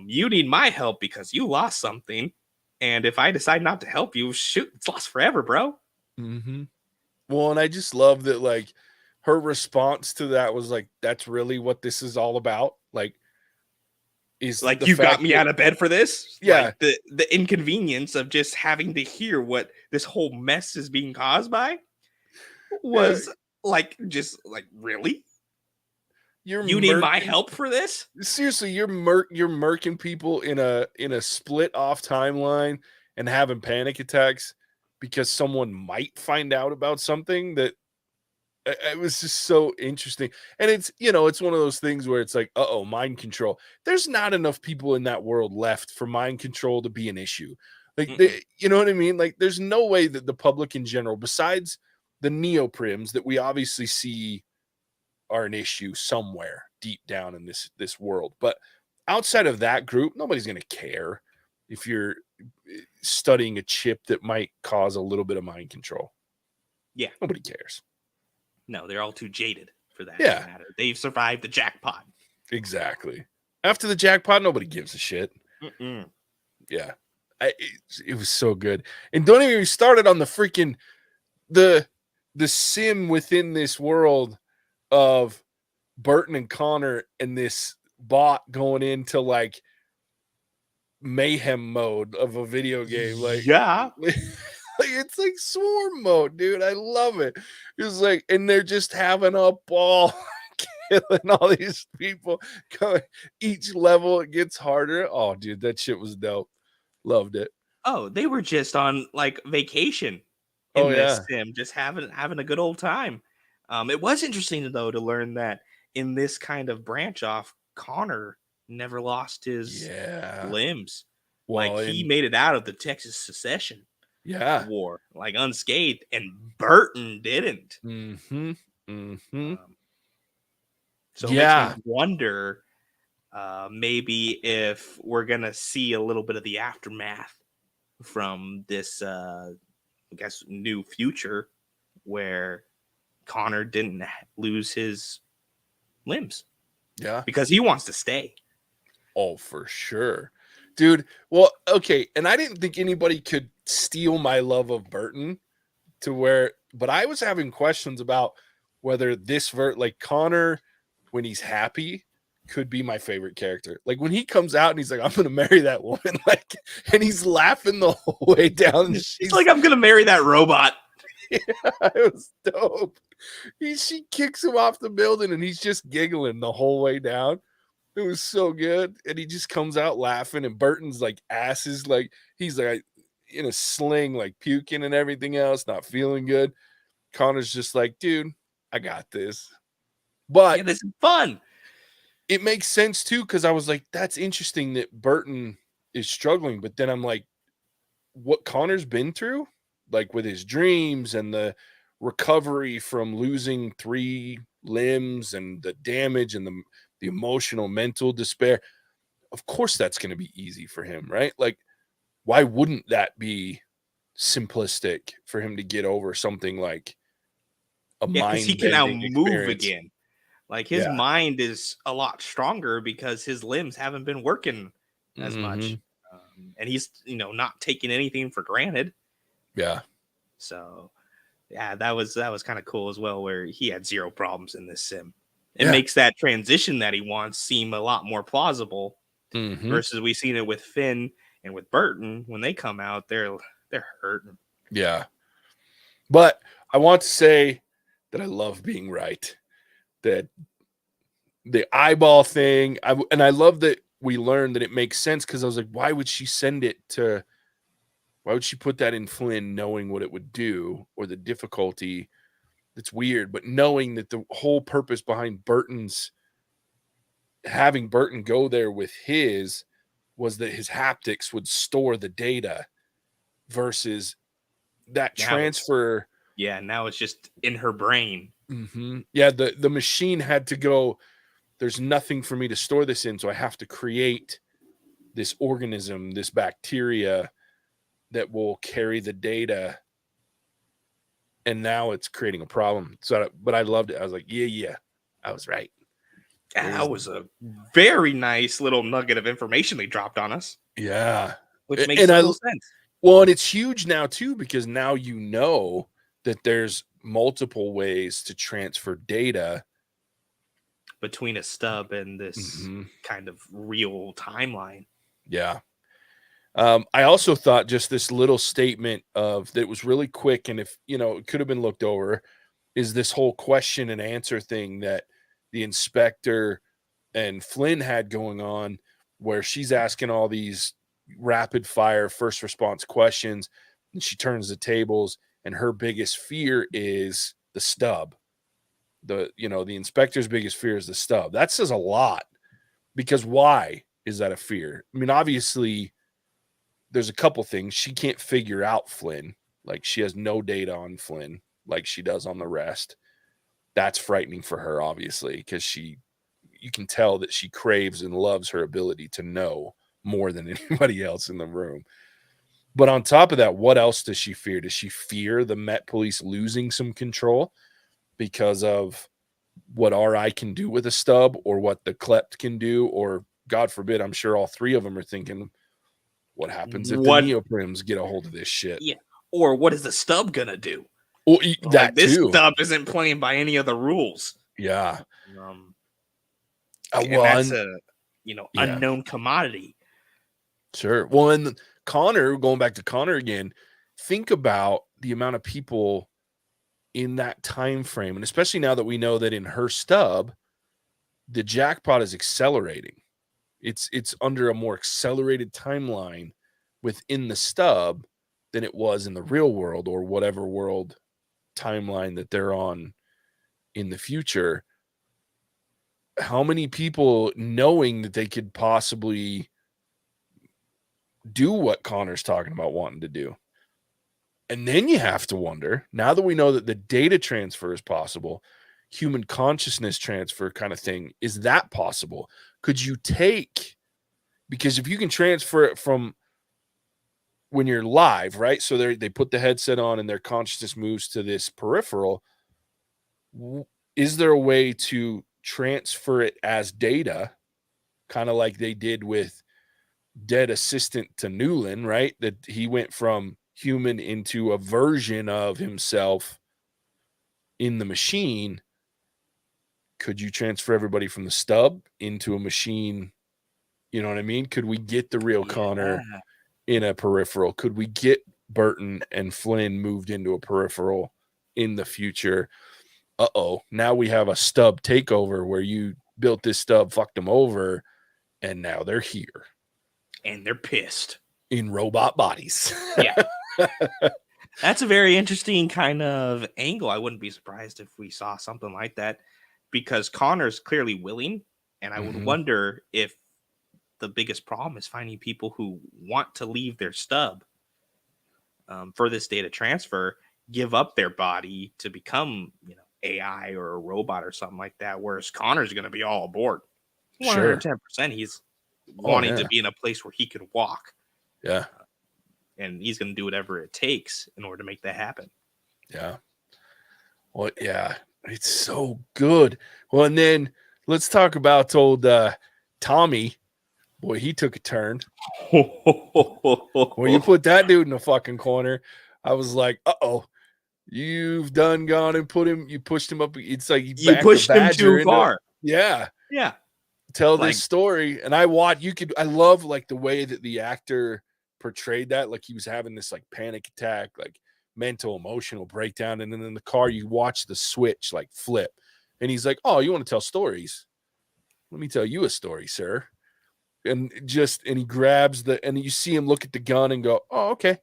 You need my help because you lost something. And if I decide not to help you, shoot, it's lost forever, bro. Mm-hmm. Well, and I just love that, like, her response to that was like, that's really what this is all about. Like, is Like, the you got fact me that, out of bed for this? yeah, Like, the inconvenience of just having to hear what this whole mess is being caused by yeah, was like, just like, really? you're You need my murking. help for this? Seriously, you're murking people in a split off timeline and having panic attacks because someone might find out about something that it was just so interesting. And it's, it's one of those things where it's like, uh-oh, mind control. There's not enough people in that world left for mind control to be an issue. Like, Mm-mm. you know what I mean? Like, there's no way that the public in general, besides the neoprims that we obviously see are an issue somewhere deep down in this world, but outside of that group, nobody's going to care if you're studying a chip that might cause a little bit of mind control. Yeah. Nobody cares. No, they're all too jaded for that Yeah. to matter. They've survived the jackpot. Exactly. After the jackpot, nobody gives a shit. Mm-mm. Yeah. It was so good. And don't even start it on the freaking the sim within this world of Burton and Connor and this bot going into like mayhem mode of a video game. Like, Yeah. like it's like swarm mode, dude. I love it. It's like, and they're just having a ball killing all these people. Each level it gets harder. Oh, dude, that shit was dope. Loved it. Oh, they were just on like vacation Oh in this yeah. sim, just having a good old time. It was interesting though to learn that in this kind of branch off, Connor never lost his Yeah. limbs. Like Well, he and made it out of the Texas Secession yeah. War, like unscathed, and Burton didn't. Mm-hmm. Mm-hmm. Um, so it makes me Yeah. wonder, maybe if we're gonna see a little bit of the aftermath from this, I guess, new future where Connor didn't lose his limbs Yeah. because he wants to stay. Oh, for sure. Dude, well, okay, and I didn't think anybody could steal my love of Burton to where, but I was having questions about whether this like Connor, when he's happy, could be my favorite character. Like when he comes out and he's like, I'm gonna marry that woman, like, and he's laughing the whole way down. He's like, I'm gonna marry that robot. Yeah, it was dope. She kicks him off the building and he's just giggling the whole way down. It was so good. And he just comes out laughing, and Burton's like asses, like he's like in a sling, like puking and everything else, not feeling good. Connor's just like, dude, I got this. But Yeah, this is fun. it makes sense too, because I was like, that's interesting that Burton is struggling. But then I'm like, what Connor's been through, like with his dreams and the recovery from losing 3 limbs and the damage and the emotional mental despair, of course that's going to be easy for him, right? Like, why wouldn't that be simplistic for him to get over something like a Yeah, because he can now mind-bending move experience? again. Like his Yeah. mind is a lot stronger because his limbs haven't been working as much, Mhm. and he's not taking anything for granted. Yeah. So yeah, that was kind of cool as well, where he had zero problems in this sim. It Yeah. makes that transition that he wants seem a lot more plausible Mhm. versus we've seen it with Finn and with Burton. When they come out, they're hurting. Yeah. But I want to say that I love being right. That the eyeball thing, and I love that we learned that it makes sense, because I was like, why would she put that in Flynn knowing what it would do or the difficulty? That's weird, but knowing that the whole purpose behind having Burton go there with his was that his haptics would store the data versus that Now it's transfer. now it's just in her brain. Mhm. Yeah, the machine had to go, there's nothing for me to store this in, so I have to create this organism, this bacteria that will carry the data. and now it's creating a problem. So, but I loved it. I was like, yeah, I was right. That was a very nice little nugget of information they dropped on us. Yeah. Which makes total sense. Well, and it's huge now too, because now you know that there's multiple ways to transfer data between a stub and this kind of real timeline. Yeah. I also thought just this little statement of that was really quick, and if it could have been looked over, is this whole question and answer thing that the inspector and Flynn had going on, where she's asking all these rapid fire first response questions, and she turns the tables, and her biggest fear is the stub. The inspector's biggest fear is the stub. That says a lot, because why is that a fear? I mean, obviously there's a couple things. She can't figure out Flynn. Like, she has no data on Flynn like she does on the rest. That's frightening for her, obviously, because you can tell that she craves and loves her ability to know more than anybody else in the room. But on top of that, what else does she fear? Does she fear the Met Police losing some control because of what RI can do with a stub, or what the Klept can do? Or, God forbid, I'm sure all three of them are thinking, what happens if the Neoprims get a hold of this shit? Yeah. Or what is the stub gonna do? Well, that this too. stub isn't playing by any of the rules. Yeah. And that's a unknown commodity. Sure. Well, and Connor, going back to Connor again, think about the amount of people in that time frame, and especially now that we know that in her stub, the jackpot is accelerating. It's under a more accelerated timeline within the stub than it was in the real world, or whatever world timeline that they're on in the future. How many people, knowing that they could possibly do what Connor's talking about wanting to do? And then you have to wonder, now that we know that the data transfer is possible, human consciousness transfer kind of thing, is that possible? Could you take, because if you can transfer it from when you're live, right? So they put the headset on and their consciousness moves to this peripheral. Is there a way to transfer it as data, kind of like they did with Dead Assistant to Newland, right? That he went from human into a version of himself in the machine. Could you transfer everybody from the stub into a machine? You know what I mean? Could we get the real Connor in a peripheral? Could we get Burton and Flynn moved into a peripheral in the future? Now we have a stub takeover where you built this stub, fucked them over, and now they're here. And they're pissed. In robot bodies. Yeah. That's a very interesting kind of angle. I wouldn't be surprised if we saw something like that, because Connor's clearly willing, and I would wonder if the biggest problem is finding people who want to leave their stub for this data transfer, give up their body to become, AI or a robot or something like that, whereas Connor's going to be all aboard. 110%. He's wanting to be in a place where he could walk. Yeah. And he's going to do whatever it takes in order to make that happen. Yeah. Well, yeah, it's so good. Well, and then let's talk about old Tommy. Boy, he took a turn. When you put that dude in the fucking corner, I was like, you've done gone and you pushed him up. It's like you pushed him too far. Yeah. Yeah. Tell this story. And I love like the way that the actor portrayed that. Like he was having this like panic attack, like mental, emotional breakdown. And then in the car, you watch the switch like flip. And he's like, oh, you want to tell stories? Let me tell you a story, sir. And he grabs and you see him look at the gun and go, oh, okay.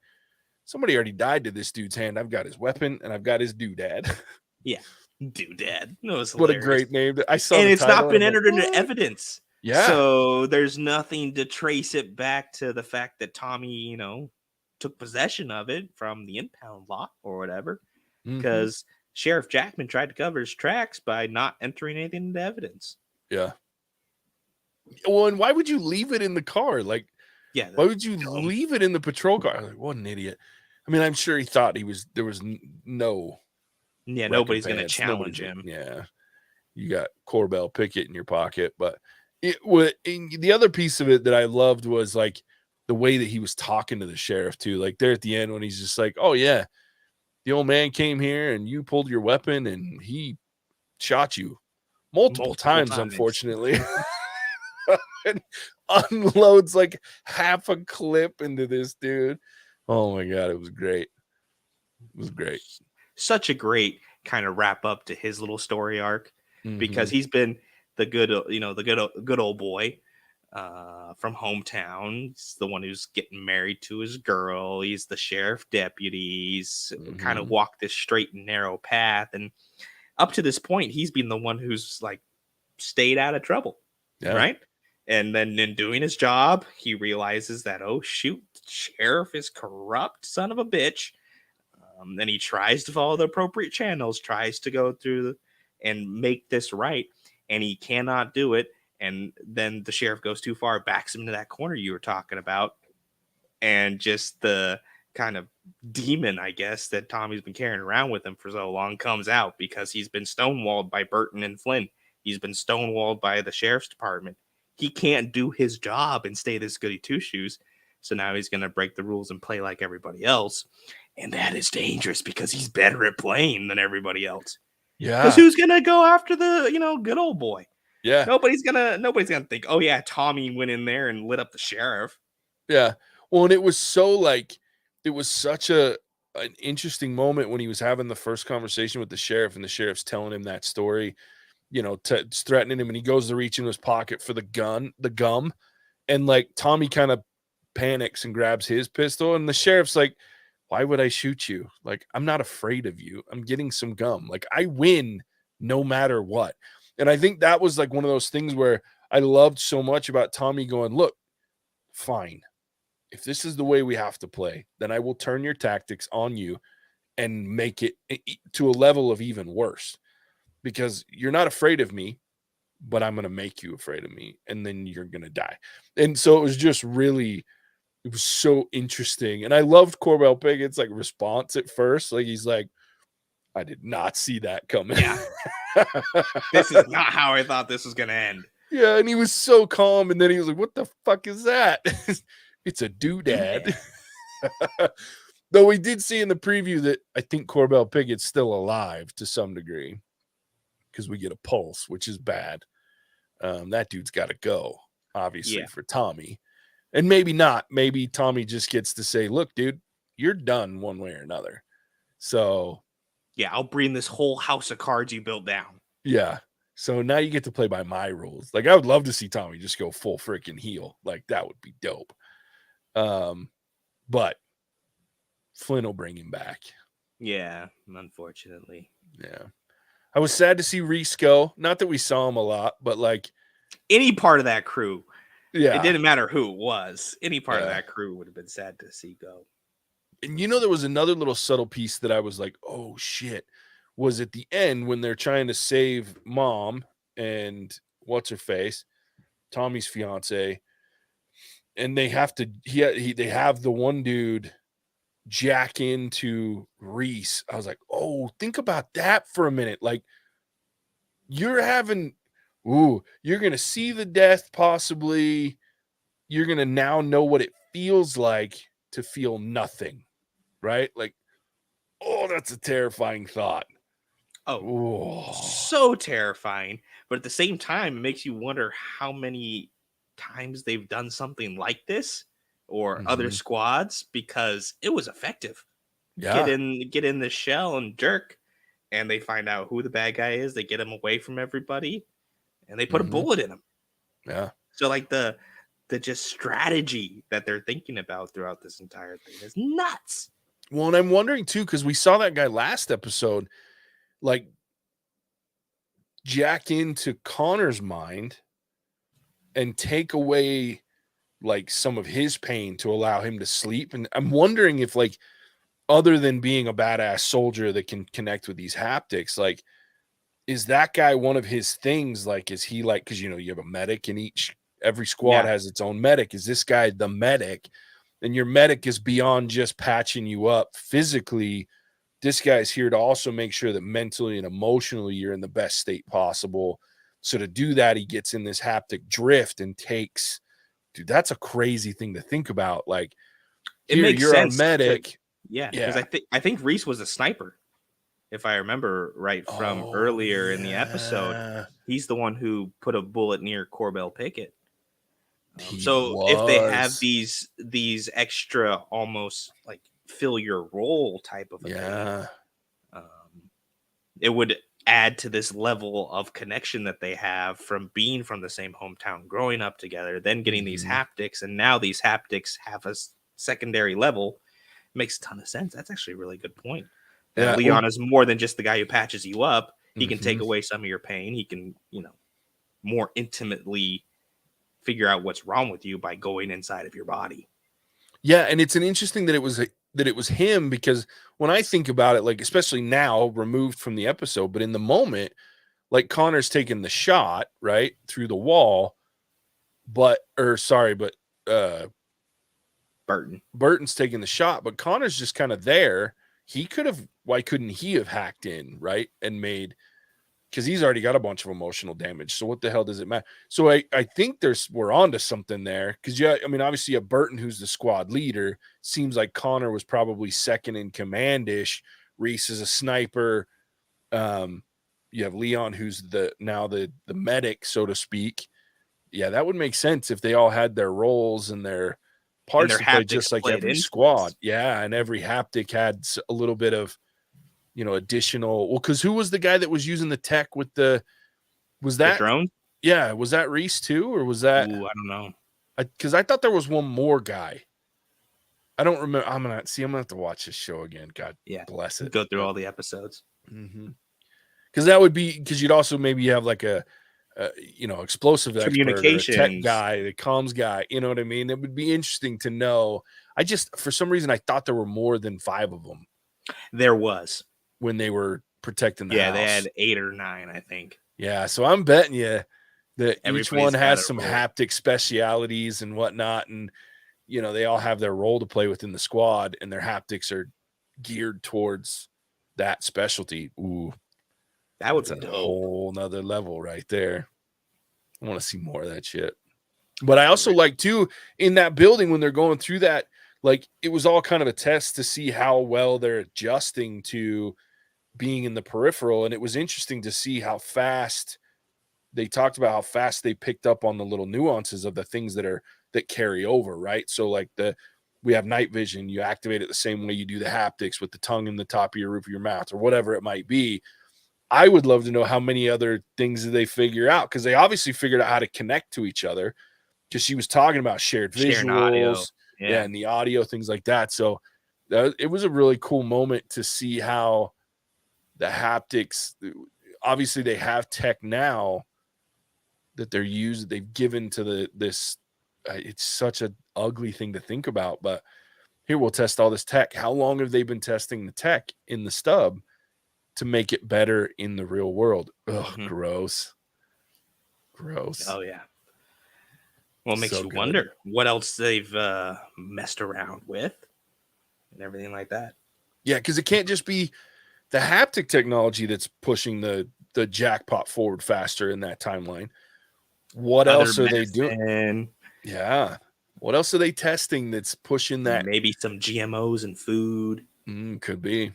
Somebody already died to this dude's hand. I've got his weapon and I've got his doodad. Yeah. Doodad. No, what a great name. I saw and it's not been entered into evidence. Yeah. So there's nothing to trace it back to the fact that Tommy, took possession of it from the impound lot or whatever. Because Sheriff Jackman tried to cover his tracks by not entering anything into evidence. Yeah. Well, and why would you leave it in the car? Like, why would you leave it in the patrol car? Like, what an idiot. I mean, I'm sure he thought there was no Yeah, wrecking nobody's gonna pants. challenge him. Yeah, you got Corbell Pickett in your pocket. But the other piece of it that I loved was like the way that he was talking to the sheriff too. Like there at the end when he's just like, "Oh yeah, the old man came here and you pulled your weapon and he shot you multiple times, unfortunately." And unloads like half a clip into this dude. Oh my god, it was great. It was great. Such a great kind of wrap up to his little story arc, because he's been the good old boy from hometown. He's the one who's getting married to his girl. He's the sheriff deputy. He's kind of walked this straight and narrow path, and up to this point, he's been the one who's like stayed out of trouble, right? And then in doing his job, he realizes that, oh shoot, the sheriff is corrupt son of a bitch. And he tries to follow the appropriate channels, tries to go through and make this right, and he cannot do it. And then the sheriff goes too far, backs him into that corner you were talking about, and just the kind of demon, I guess, that Tommy's been carrying around with him for so long comes out, because he's been stonewalled by Burton and Flynn. He's been stonewalled by the sheriff's department. He can't do his job and stay this goody two shoes. So now he's going to break the rules and play like everybody else. And that is dangerous because he's better at playing than everybody else. Yeah. Because who's going to go after the, good old boy? Yeah. Nobody's gonna think, oh yeah, Tommy went in there and lit up the sheriff. Yeah. Well, and it was such an interesting moment when he was having the first conversation with the sheriff, and the sheriff's telling him that story, threatening him, and he goes to reach in his pocket for the gum, and like Tommy kind of panics and grabs his pistol, and the sheriff's like, "Why would I shoot you? Like, I'm not afraid of you. I'm getting some gum. Like, I win no matter what." And I think that was like one of those things where I loved so much about Tommy going, "Look, fine. If this is the way we have to play, then I will turn your tactics on you and make it to a level of even worse, because you're not afraid of me, but I'm going to make you afraid of me, and then you're going to die." And so it was just really, it was so interesting. And I loved Corbell Pickett's like response at first. Like, he's like, "I did not see that coming." Yeah. This is not how I thought this was going to end. Yeah. And he was so calm. And then he was like, "What the fuck is that?" It's a doodad. Though we did see in the preview that I think Corbell Pickett's still alive to some degree, because we get a pulse, which is bad. That dude's got to go, obviously, for Tommy. And maybe not. Maybe Tommy just gets to say, "Look, dude, you're done one way or another. So, yeah, I'll bring this whole house of cards you built down." Yeah. So now you get to play by my rules. Like, I would love to see Tommy just go full freaking heel. Like, that would be dope. But Flynn will bring him back. Yeah, unfortunately. Yeah. I was sad to see Reese go. Not that we saw him a lot, but like any part of that crew. Yeah. It didn't matter who it was. Any part of that crew would have been sad to see go. And there was another little subtle piece that I was like, "Oh shit," was at the end when they're trying to save Mom and what's her face, Tommy's fiance, and they have to they have the one dude jack into Reese. I was like, "Oh, think about that for a minute. Like, you're gonna see the death possibly. You're gonna now know what it feels like to feel nothing." Right? Like, oh, that's a terrifying thought. Oh, so terrifying. But at the same time, it makes you wonder how many times they've done something like this, or other squads, because it was effective. Yeah. Get in the shell and jerk, and they find out who the bad guy is. They get him away from everybody, and they put a bullet in him. Yeah. So like the just strategy that they're thinking about throughout this entire thing is nuts. Well, and I'm wondering too, because we saw that guy last episode, like, jack into Connor's mind and take away like some of his pain to allow him to sleep. And I'm wondering if, like, other than being a badass soldier that can connect with these haptics, like, is that guy one of his things? Like, is he like, because you have a medic in every squad has its own medic. Is this guy the medic? And your medic is beyond just patching you up physically, this guy's here to also make sure that mentally and emotionally you're in the best state possible. So to do that, he gets in this haptic drift and takes, dude, that's a crazy thing to think about. Like, It makes you're sense. our medic. Because I think Reese was a sniper, if I remember right from earlier in the episode. He's the one who put a bullet near Corbell Pickett. So if they have these extra, almost like fill your role type of a thing, it would add to this level of connection that they have from being from the same hometown, growing up together, then getting these haptics, and now these haptics have a secondary level. Makes a ton of sense. That's actually a really good point. That Leon is more than just the guy who patches you up. He can take away some of your pain. He can, more intimately figure out what's wrong with you by going inside of your body. Yeah, and it's an interesting that it was him, because when I think about it, like, especially now removed from the episode, but in the moment, like, Connor's taking the shot right through the wall, Burton's taking the shot, but Connor's just kind of there. Why couldn't he have hacked in, right? And made, because he's already got a bunch of emotional damage. So what the hell does it matter? So I think we're onto something there. Because obviously you have Burton, who's the squad leader. Seems like Connor was probably second in command-ish. Reese is a sniper. You have Leon, who's the medic, so to speak. Yeah, that would make sense if they all had their roles and their parts to play, just like every squad. Yeah, and every haptic had a little bit of, additional. Well, because who was the guy that was using the tech with the drone? Yeah, was that Reese too, or was that? Ooh, I don't know. Because I thought there was one more guy. I don't remember. I'm gonna have to watch this show again. God bless it. Go through all the episodes. Because that would be, because you'd also maybe have like a explosive communication tech guy, the comms guy. You know what I mean? It would be interesting to know. For some reason, I thought there were more than 5 of them. There was. When they were protecting the house. They had 8 or 9, I think. Yeah, so I'm betting you that each one has some haptic specialities and whatnot, and they all have their role to play within the squad, and their haptics are geared towards that specialty. Ooh, that would be a whole nother level right there. I want to see more of that shit. But I also like too, in that building when they're going through that, like, it was all kind of a test to see how well they're adjusting to being in the peripheral. And it was interesting to see how fast they talked about, how fast they picked up on the little nuances of the things that carry over. Right. So like we have night vision, you activate it the same way you do the haptics, with the tongue in the top of your roof of your mouth or whatever it might be. I would love to know how many other things did they figure out, because they obviously figured out how to connect to each other, because she was talking about shared visuals audio. And the audio, things like that. So it was a really cool moment to see how the haptics, obviously they have tech now that they've given to this. It's such an ugly thing to think about, but here, we'll test all this tech. How long have they been testing the tech in the stub to make it better in the real world? Ugh, gross. Oh yeah. Well, it makes you wonder what else they've messed around with and everything like that. Yeah, because it can't just be the haptic technology that's pushing the jackpot forward faster in that timeline. What else are they doing? Yeah. What else are they testing that's pushing that? Maybe some GMOs in food. Could be.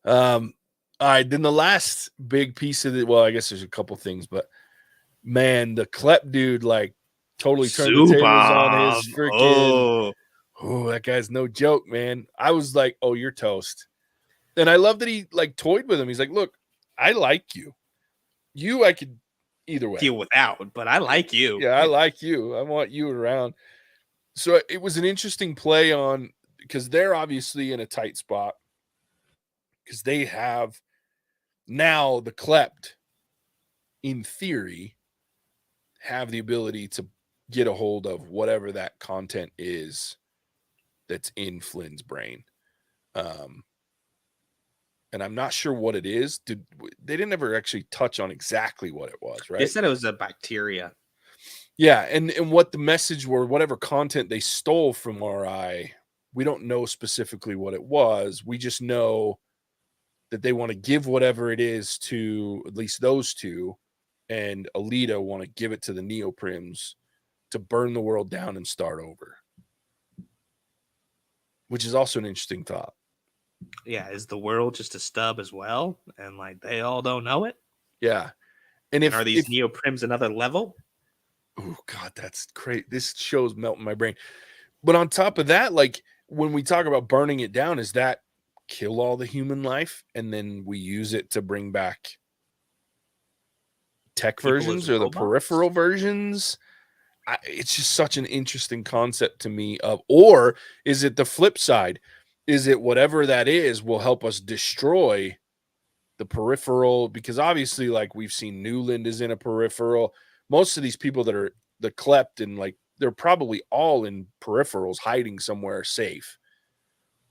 All right. Then the last big piece of it, well, I guess there's a couple things, but man, the Klep dude, like, totally turned the tables on his freaking. Oh, that guy's no joke, man. I was like, oh, you're toast. And I love that he, like, toyed with him. He's like, look, I like you. I could either way deal without, but I like you. Yeah, I like you. I want you around. So it was an interesting play on, because they're obviously in a tight spot, because they have now the Klept, in theory, have the ability to get a hold of whatever that content is that's in Flynn's brain. And I'm not sure what it is. They didn't ever actually touch on exactly what it was, right? They said it was a bacteria. Yeah, and what the message were, whatever content they stole from RI we don't know specifically what it was. We just know that they want to give whatever it is to at least those two, and Alita want to give it to the Neoprims to burn the world down and start over, which is also an interesting thought. Yeah, is the world just a stub as well, and like they all don't know it? Yeah, and are these Neoprims another level? Oh God, that's great. This show's melting my brain. But on top of that, like when we talk about burning it down, is that kill all the human life and then we use it to bring back tech People versions as or the robots? peripheral versions? It's just such an interesting concept to me. Or is it the flip side? Is it whatever that is will help us destroy the peripheral? Because obviously, like we've seen, Newland is in a peripheral. Most of these people that are the Klept and like they're probably all in peripherals hiding somewhere safe.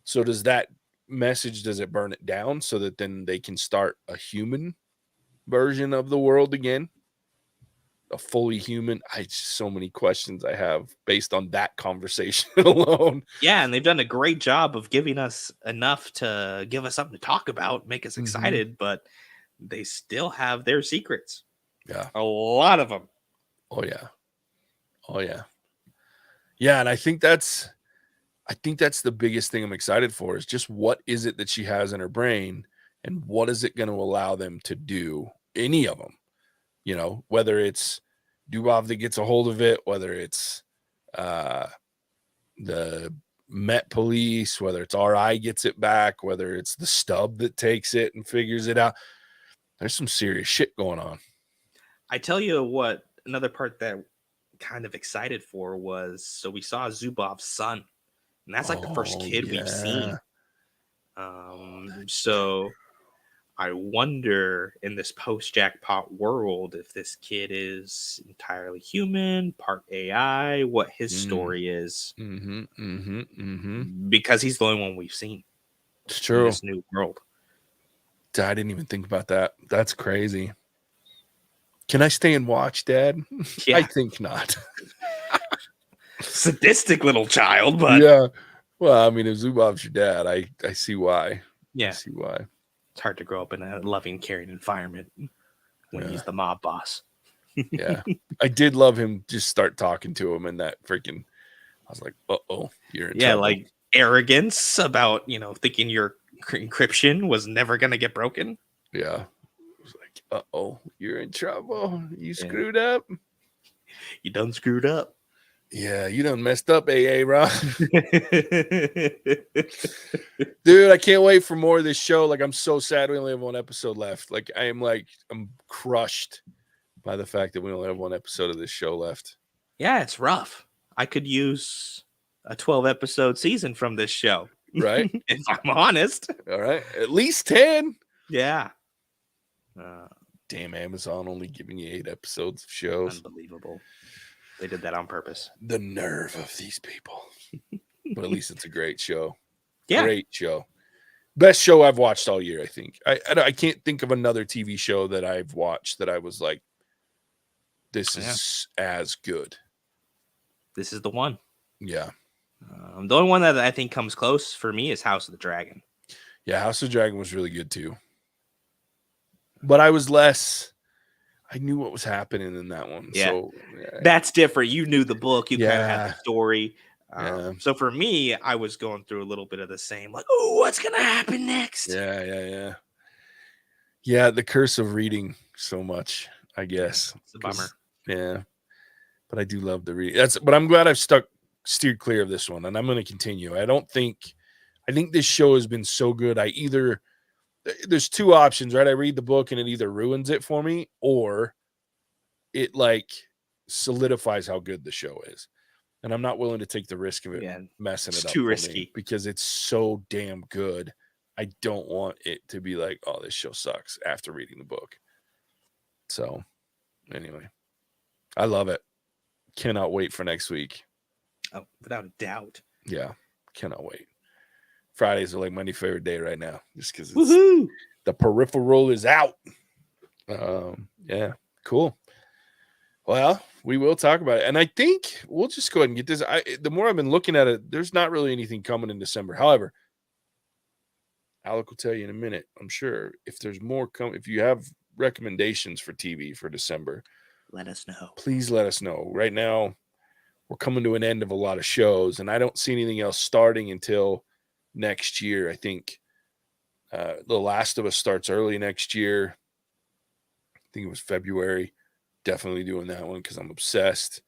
So does that message, does it burn it down so that then they can start a human version of the world again? A fully human? So many questions I have based on that conversation alone. Yeah, and they've done a great job of giving us enough to give us something to talk about, make us excited, but they still have their secrets. Yeah. A lot of them. Oh yeah. Oh yeah. Yeah, and I think that's the biggest thing I'm excited for is just what is it that she has in her brain and what is it going to allow them to do, any of them, you know, whether it's Dubov that gets a hold of it, whether it's the Met Police, whether it's RI gets it back, whether it's the Stub that takes it and figures it out. There's some serious shit going on. I tell you what, another part that kind of excited for was, so we saw Zubov's son, and that's like the first kid we've seen. So I wonder in this post-jackpot world if this kid is entirely human, part AI, what his story is. Because he's the only one we've seen. It's true. In this new world. I didn't even think about that. That's crazy. Can I stay and watch, Dad? Yeah. I think not. Sadistic little child, but yeah. Well, I mean, if Zubov's your dad, I see why. Yeah. I see why. It's hard to grow up in a loving, caring environment when he's the mob boss. Yeah. I did love him just start talking to him and that freaking, I was like, uh-oh, you're in trouble. Like arrogance about, thinking your encryption was never going to get broken. Yeah. It was like, uh-oh, you're in trouble. You screwed up. You done screwed up. Yeah, you done messed up, AA, Rob. Dude, I can't wait for more of this show. Like, I'm so sad we only have one episode left. Like, I'm crushed by the fact that we only have one episode of this show left. Yeah, it's rough. I could use a 12-episode season from this show. Right? If I'm honest. All right. At least 10. Yeah. Damn, Amazon only giving you 8 episodes of shows. Unbelievable. They did that on purpose. The nerve of these people. But at least it's a great show. Yeah. Great show. Best show I've watched all year, I think. I can't think of another TV show that I've watched that I was like, this is as good. This is the one. Yeah. The only one that I think comes close for me is House of the Dragon. Yeah, House of the Dragon was really good too. But I knew what was happening in that one. Yeah. So that's different. You knew the book. You kind of had the story. Yeah. So for me, I was going through a little bit of the same, like, oh, what's going to happen next? Yeah. Yeah, the curse of reading so much, I guess. It's a bummer. Yeah. But I do love the reading. But I'm glad I've steered clear of this one, and I'm going to continue. I think this show has been so good. There's two options, right? I read the book and it either ruins it for me or it like solidifies how good the show is. And I'm not willing to take the risk of it messing it up. It's too risky because it's so damn good. I don't want it to be like, oh, this show sucks after reading the book. So anyway, I love it. Cannot wait for next week. Oh, without a doubt. Yeah, cannot wait. Fridays are like my new favorite day right now, just because the Peripheral is out. Yeah, cool. Well, We will talk about it. And I think we'll just go ahead and get this. The more I've been looking at it, there's not really anything coming in December. However, Alec will tell you in a minute, I'm sure, if there's more if you have recommendations for TV for December, let us know. Please let us know. Right now, we're coming to an end of a lot of shows, and I don't see anything else starting until next year. I think The Last of Us starts early next year. I think it was February. Definitely doing that one because I'm obsessed.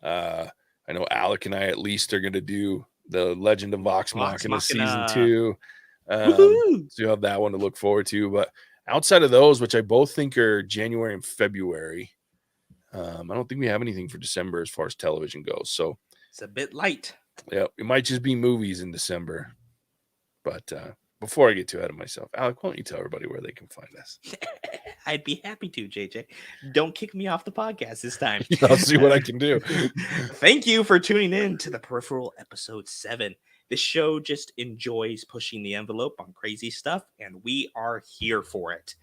I know Alec and I at least are going to do The Legend of Vox Machina season 2. So you have that one to look forward to. But outside of those, which I both think are January and February, I don't think we have anything for December as far as television goes. So it's a bit light. Yeah, it might just be movies in December. But before I get too ahead of myself, Alec, why don't you tell everybody where they can find us? I'd be happy to, JJ. Don't kick me off the podcast this time. I'll see what I can do. Thank you for tuning in to the Peripheral episode 7. This show just enjoys pushing the envelope on crazy stuff, and we are here for it.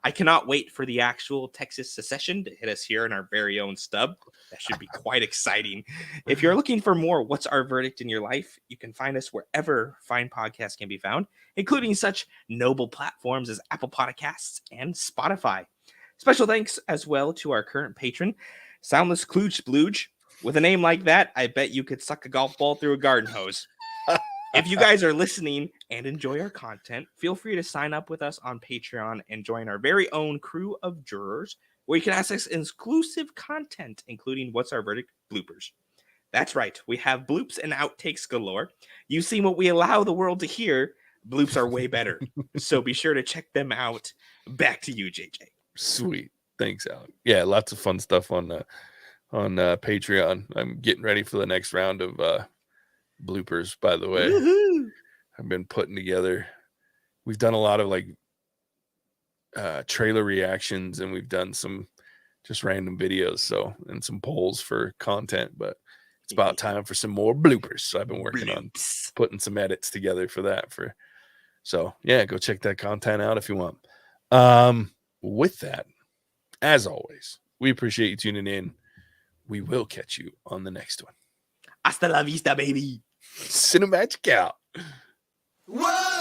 I cannot wait for the actual Texas secession to hit us here in our very own stub. That should be quite exciting. If you're looking for more What's Our Verdict in Your Life, you can find us wherever fine podcasts can be found, including such noble platforms as Apple Podcasts and Spotify. Special thanks as well to our current patron, Soundless Klooge Splooge. With a name like that, I bet you could suck a golf ball through a garden hose. If you guys are listening and enjoy our content, feel free to sign up with us on Patreon and join our very own crew of jurors, where you can access exclusive content, including What's Our Verdict bloopers. That's right, we have bloops and outtakes galore. You've seen what we allow the world to hear. Bloops are way better, so be sure to check them out. Back to you, JJ. Sweet. Thanks, Alec. Yeah, lots of fun stuff on Patreon. I'm getting ready for the next round of bloopers, by the way. Woo-hoo! I've been putting together. We've done a lot of like trailer reactions, and we've done some just random videos, and some polls for content, but it's about time for some more bloopers. So I've been working on putting some edits together for that. So yeah, go check that content out if you want. With that, as always, we appreciate you tuning in. We will catch you on the next one. Hasta la vista, baby. Cinemagic out. Whoa!